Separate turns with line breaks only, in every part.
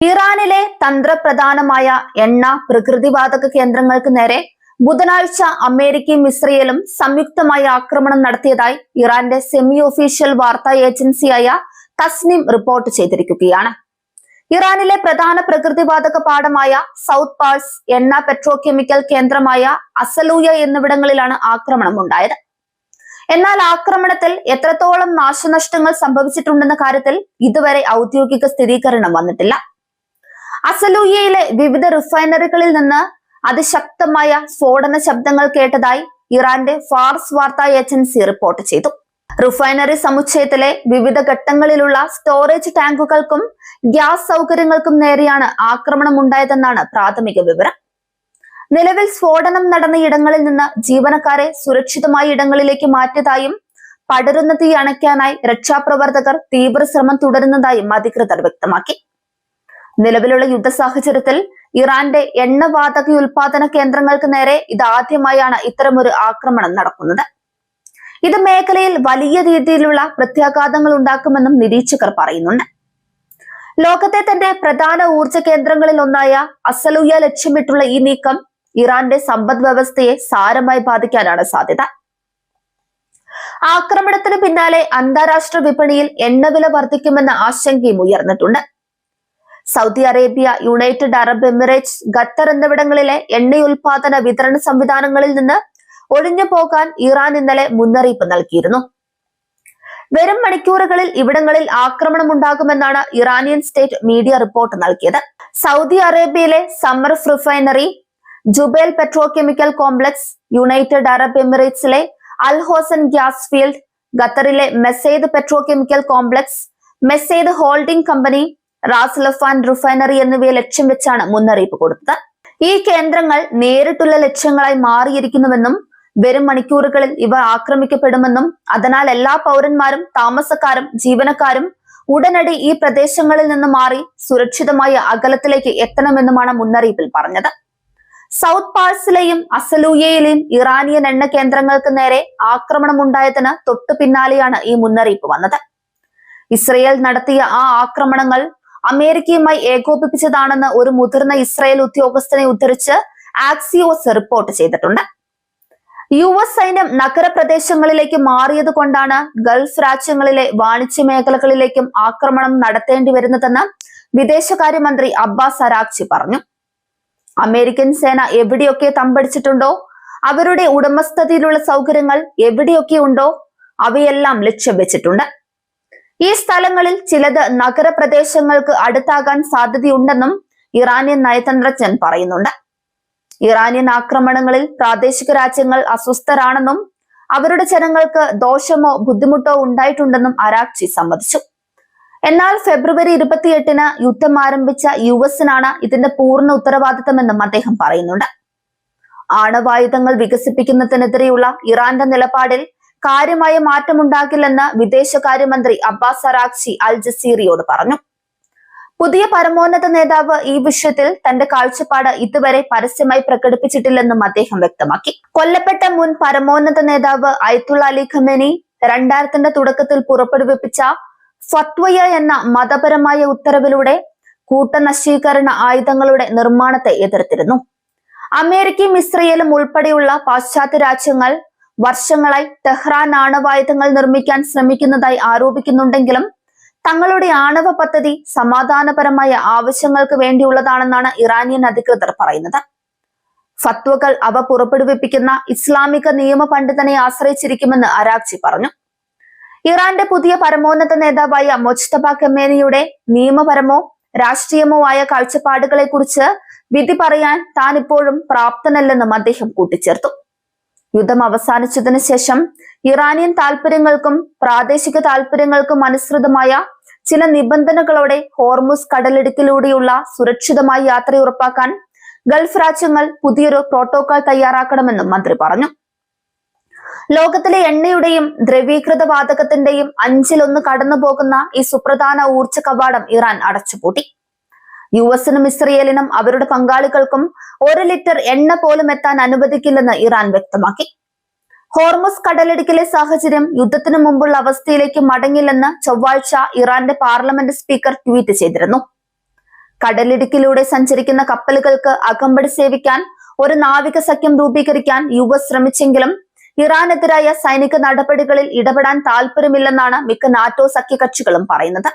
ഇറാനിലെ തന്ത്രപ്രധാനമായ എണ്ണ പ്രകൃതിവാതക കേന്ദ്രങ്ങൾക്ക് നേരെ ബുധനാഴ്ച അമേരിക്കയും ഇസ്രയേലും സംയുക്തമായി ആക്രമണം നടത്തിയതായി ഇറാന്റെ സെമി ഒഫീഷ്യൽ വാർത്താ ഏജൻസിയായ തസ്നിം റിപ്പോർട്ട് ചെയ്തിരിക്കുകയാണ്. ഇറാനിലെ പ്രധാന പ്രകൃതിവാതക പാടമായ സൗത്ത് പാഴ്സ്, എണ്ണ പെട്രോകെമിക്കൽ കേന്ദ്രമായ അസലൂയ എന്നിവിടങ്ങളിലാണ് ആക്രമണം ഉണ്ടായത്. എന്നാൽ ആക്രമണത്തിൽ എത്രത്തോളം നാശനഷ്ടങ്ങൾ സംഭവിച്ചിട്ടുണ്ടെന്ന കാര്യത്തിൽ ഇതുവരെ ഔദ്യോഗിക സ്ഥിരീകരണം വന്നിട്ടില്ല. അസലൂയയിലെ വിവിധ റിഫൈനറികളിൽ നിന്ന് അതിശക്തമായ സ്ഫോടന ശബ്ദങ്ങൾ കേട്ടതായി ഇറാന്റെ ഫാർസ് വാർത്താ ഏജൻസി റിപ്പോർട്ട് ചെയ്തു. റിഫൈനറി സമുച്ചയത്തിലെ വിവിധ ഘട്ടങ്ങളിലുള്ള സ്റ്റോറേജ് ടാങ്കുകൾക്കും ഗ്യാസ് സൗകര്യങ്ങൾക്കും നേരെയാണ് ആക്രമണം ഉണ്ടായതെന്നാണ് പ്രാഥമിക വിവരം. നിലവിൽ സ്ഫോടനം നടന്ന ഇടങ്ങളിൽ നിന്ന് ജീവനക്കാരെ സുരക്ഷിതമായ ഇടങ്ങളിലേക്ക് മാറ്റിയതായും പടരുന്ന തീ അണയ്ക്കാനായി രക്ഷാപ്രവർത്തകർ തീവ്ര ശ്രമം തുടരുന്നതായും അധികൃതർ വ്യക്തമാക്കി. നിലവിലുള്ള യുദ്ധ സാഹചര്യത്തിൽ ഇറാന്റെ എണ്ണവാതക ഉൽപാദന കേന്ദ്രങ്ങൾക്ക് നേരെ ഇതാദ്യമായാണ് ഇത്തരമൊരു ആക്രമണം നടക്കുന്നത്. ഇത് മേഖലയിൽ വലിയ രീതിയിലുള്ള പ്രത്യാഘാതങ്ങൾ ഉണ്ടാക്കുമെന്നും നിരീക്ഷകർ പറയുന്നുണ്ട്. ലോകത്തെ തന്റെ പ്രധാന ഊർജ കേന്ദ്രങ്ങളിൽ ഒന്നായ അസലൂയ ലക്ഷ്യമിട്ടുള്ള ഈ നീക്കം ഇറാന്റെ സമ്പദ് വ്യവസ്ഥയെ സാരമായി ബാധിക്കാനാണ് സാധ്യത. ആക്രമണത്തിന് പിന്നാലെ അന്താരാഷ്ട്ര വിപണിയിൽ എണ്ണവില വർദ്ധിക്കുമെന്ന ആശങ്കയും ഉയർന്നിട്ടുണ്ട്. Saudi Arabia, United Arab Emirates, Qatar എന്നിവിടങ്ങളിലെ എണ്ണയുൽപാദന വിതരണ സംവിധാനങ്ങളിൽ നിന്ന് ഒഴിഞ്ഞു പോകാൻ ഇറാൻ ഇന്നലെ മുന്നറിയിപ്പ് നൽകിയിരുന്നു. വരും മണിക്കൂറുകളിൽ ഇവിടങ്ങളിൽ ആക്രമണം ഉണ്ടാകുമെന്നാണ് ഇറാനിയൻ സ്റ്റേറ്റ് മീഡിയ റിപ്പോർട്ട് നൽകിയത്. സൗദി അറേബ്യയിലെ സമർഫ് refinery, Jubail petrochemical complex, United Arab എമിറേറ്റ്സിലെ അൽ ഹോസൻ ഗ്യാസ് ഫീൽഡ്, ഖത്തറിലെ Mesaieed petrochemical complex, Mesaieed holding company, Ras Laffan refinery എന്നിവയെ ലക്ഷ്യം വെച്ചാണ് മുന്നറിയിപ്പ് കൊടുത്തത്. ഈ കേന്ദ്രങ്ങൾ നേരിട്ടുള്ള ലക്ഷ്യങ്ങളായി മാറിയിരിക്കുന്നുവെന്നും വരും മണിക്കൂറുകളിൽ ഇവ ആക്രമിക്കപ്പെടുമെന്നും അതിനാൽ എല്ലാ പൗരന്മാരും താമസക്കാരും ജീവനക്കാരും ഉടനടി ഈ പ്രദേശങ്ങളിൽ നിന്ന് മാറി സുരക്ഷിതമായ അകലത്തിലേക്ക് എത്തണമെന്നുമാണ് മുന്നറിയിപ്പിൽ പറഞ്ഞത്. സൗത്ത് പാഴ്സിലെയും അസലൂയയിലെയും ഇറാനിയൻ എണ്ണ കേന്ദ്രങ്ങൾക്ക് നേരെ ആക്രമണമുണ്ടായതിന് തൊട്ടു പിന്നാലെയാണ് ഈ മുന്നറിയിപ്പ് വന്നത്. ഇസ്രയേൽ നടത്തിയ ആ ആക്രമണങ്ങൾ അമേരിക്കയുമായി ഏകോപിപ്പിച്ചതാണെന്ന് ഒരു മുതിർന്ന ഇസ്രായേൽ ഉദ്യോഗസ്ഥനെ ഉദ്ധരിച്ച് ആക്സിയോസ് റിപ്പോർട്ട് ചെയ്തിട്ടുണ്ട്. US സൈന്യം നഗരപ്രദേശങ്ങളിലേക്ക് മാറിയത് കൊണ്ടാണ് ഗൾഫ് രാജ്യങ്ങളിലെ വാണിജ്യ മേഖലകളിലേക്കും ആക്രമണം നടത്തേണ്ടി വരുന്നതെന്ന് വിദേശകാര്യമന്ത്രി അബ്ബാസ് അരാഗ്ചി പറഞ്ഞു. അമേരിക്കൻ സേന എവിടെയൊക്കെ തമ്പടിച്ചിട്ടുണ്ടോ, അവരുടെ ഉടമസ്ഥതയിലുള്ള സൗകര്യങ്ങൾ എവിടെയൊക്കെ ഉണ്ടോ അവയെല്ലാം ലക്ഷ്യം വെച്ചിട്ടുണ്ട്. ഈ സ്ഥലങ്ങളിൽ ചിലത് നഗരപ്രദേശങ്ങൾക്ക് അടുത്താകാൻ സാധ്യതയുണ്ടെന്നും ഇറാനിയൻ നയതന്ത്രജ്ഞൻ പറയുന്നുണ്ട്. ഇറാനിയൻ ആക്രമണങ്ങളിൽ പ്രാദേശിക രാജ്യങ്ങൾ അസ്വസ്ഥരാണെന്നും അവരുടെ ജനങ്ങൾക്ക് ദോഷമോ ബുദ്ധിമുട്ടോ ഉണ്ടായിട്ടുണ്ടെന്നും അരാഗ്ചി സമ്മതിച്ചു. എന്നാൽ ഫെബ്രുവരി 28-ന് യുദ്ധം ആരംഭിച്ച US-നാണ് ഇതിന്റെ പൂർണ്ണ ഉത്തരവാദിത്തമെന്നും അദ്ദേഹം പറയുന്നുണ്ട്. ആണവായുധങ്ങൾ വികസിപ്പിക്കുന്നതിനെതിരെയുള്ള ഇറാന്റെ നിലപാടിൽ കാര്യമായ മാറ്റമുണ്ടാകില്ലെന്ന് വിദേശകാര്യമന്ത്രി അബ്ബാസ് അരാഗ്ചി അൽ ജസീറയോട് പറഞ്ഞു. പുതിയ പരമോന്നത നേതാവ് ഈ വിഷയത്തിൽ തന്റെ കാഴ്ചപ്പാട് ഇതുവരെ പരസ്യമായി പ്രകടിപ്പിച്ചിട്ടില്ലെന്നും അദ്ദേഹം വ്യക്തമാക്കി. കൊല്ലപ്പെട്ട മുൻ പരമോന്നത നേതാവ് അയത്തുള്ള അലി ഖമേനി 2000-ന്റെ തുടക്കത്തിൽ പുറപ്പെടുവിപ്പിച്ച ഫത്വയ എന്ന മതപരമായ ഉത്തരവിലൂടെ കൂട്ടനശീകരണ ആയുധങ്ങളുടെ നിർമ്മാണത്തെ എതിർത്തിരുന്നു. അമേരിക്കയും ഇസ്രയേലും ഉൾപ്പെടെയുള്ള പാശ്ചാത്യ രാജ്യങ്ങൾ വർഷങ്ങളായി ടെഹ്റാൻ ആണവായുധങ്ങൾ നിർമ്മിക്കാൻ ശ്രമിക്കുന്നതായി ആരോപിക്കുന്നുണ്ടെങ്കിലും തങ്ങളുടെ ആണവ പദ്ധതി സമാധാനപരമായ ആവശ്യങ്ങൾക്ക് വേണ്ടിയുള്ളതാണെന്നാണ് ഇറാനിയൻ അധികൃതർ പറയുന്നത്. ഫത്വകൾ അവ പുറപ്പെടുവിപ്പിക്കുന്ന ഇസ്ലാമിക നിയമ പണ്ഡിതനെ ആശ്രയിച്ചിരിക്കുമെന്ന് അരാഗ്ചി പറഞ്ഞു. ഇറാന്റെ പുതിയ പരമോന്നത നേതാവായ മൊജ്തബ ഖമേനിയുടെ നിയമപരമോ രാഷ്ട്രീയമോ ആയ കാഴ്ചപ്പാടുകളെ കുറിച്ച് വിധി പറയാൻ താൻ ഇപ്പോഴും പ്രാപ്തനല്ലെന്നും അദ്ദേഹം കൂട്ടിച്ചേർത്തു. യുദ്ധം അവസാനിച്ചതിന് ശേഷം ഇറാനിയൻ താൽപര്യങ്ങൾക്കും പ്രാദേശിക താൽപര്യങ്ങൾക്കും അനുസൃതമായ ചില നിബന്ധനകളോടെ ഹോർമുസ് കടലിടുക്കിലൂടെയുള്ള സുരക്ഷിതമായ യാത്ര ഉറപ്പാക്കാൻ ഗൾഫ് രാജ്യങ്ങൾ പുതിയൊരു പ്രോട്ടോകോൾ തയ്യാറാക്കണമെന്നും മന്ത്രി പറഞ്ഞു. ലോകത്തിലെ എണ്ണയുടെയും ദ്രവീകൃത വാതകത്തിന്റെയും 1/5 കടന്നുപോകുന്ന ഈ സുപ്രധാന ഊർജ കവാടം ഇറാൻ അടച്ചുപൂട്ടി. US-നും ഇസ്രയേലിനും അവരുടെ പങ്കാളികൾക്കും 1 ലിറ്റർ എണ്ണ പോലും എത്താൻ അനുവദിക്കില്ലെന്ന് ഇറാൻ വ്യക്തമാക്കി. ഹോർമുസ് കടലിടുക്കിലെ സാഹചര്യം യുദ്ധത്തിനു മുമ്പുള്ള അവസ്ഥയിലേക്ക് മടങ്ങില്ലെന്ന് ചൊവ്വാഴ്ച ഇറാന്റെ പാർലമെന്റ് സ്പീക്കർ ട്വീറ്റ് ചെയ്തിരുന്നു. കടലിടുക്കിലൂടെ സഞ്ചരിക്കുന്ന കപ്പലുകൾക്ക് അകമ്പടി സേവിക്കാൻ ഒരു നാവിക സഖ്യം രൂപീകരിക്കാൻ US ശ്രമിച്ചെങ്കിലും ഇറാനെതിരായ സൈനിക നടപടികളിൽ ഇടപെടാൻ താല്പര്യമില്ലെന്നാണ് മിക്ക നാറ്റോ സഖ്യകക്ഷികളും പറയുന്നത്.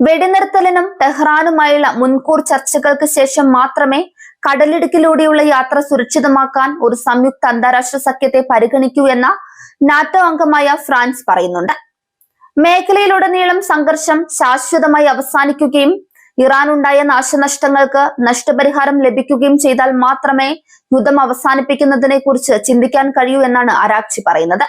വെടിനിർത്തലിനും ടെഹ്റാനുമായുള്ള മുൻകൂർ ചർച്ചകൾക്ക് ശേഷം മാത്രമേ കടലിടുക്കിലൂടെയുള്ള യാത്ര സുരക്ഷിതമാക്കാൻ ഒരു സംയുക്ത അന്താരാഷ്ട്ര സഖ്യത്തെ പരിഗണിക്കൂ എന്ന നാറ്റോ അംഗമായ ഫ്രാൻസ് പറയുന്നുണ്ട്. മേഖലയിലുടനീളം സംഘർഷം ശാശ്വതമായി അവസാനിക്കുകയും ഇറാനുണ്ടായ നാശനഷ്ടങ്ങൾക്ക് നഷ്ടപരിഹാരം ലഭിക്കുകയും ചെയ്താൽ മാത്രമേ യുദ്ധം അവസാനിപ്പിക്കുന്നതിനെ കുറിച്ച് ചിന്തിക്കാൻ കഴിയൂ എന്നാണ് ആരാഗ്ചി പറയുന്നത്.